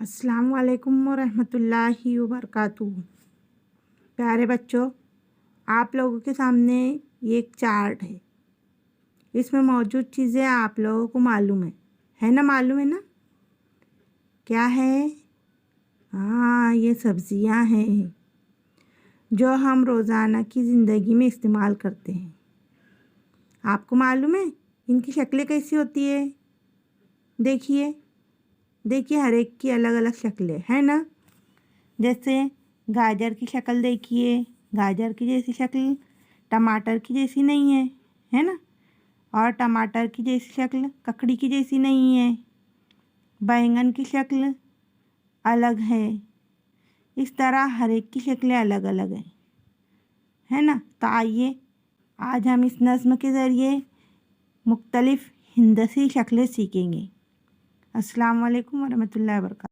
अस्सलाम वालेकुम वरहमतुल्लाहि वबरकातुहू। प्यारे बच्चों, आप लोगों के सामने ये एक चार्ट है। इसमें मौजूद चीज़ें आप लोगों को मालूम है ना? मालूम है ना क्या है? हाँ, ये सब्ज़ियाँ हैं जो हम रोज़ाना की ज़िंदगी में इस्तेमाल करते हैं। आपको मालूम है इनकी शक्लें कैसी होती है? देखिए देखिए, हर एक की अलग अलग शक्लें है ना। जैसे गाजर की शक्ल देखिए, गाजर की जैसी शक्ल टमाटर की जैसी नहीं है ना। और टमाटर की जैसी शक्ल ककड़ी की जैसी नहीं है। बैंगन की शक्ल अलग है। इस तरह हर एक की शक्लें अलग अलग है ना। तो आइए आज हम इस नज़्म के ज़रिए मुख्तलिफ़ हिंदसी शक्लें सीखेंगे। अस्सलाम वालेकुम वरहमतुल्लाहि वबरकातुहू।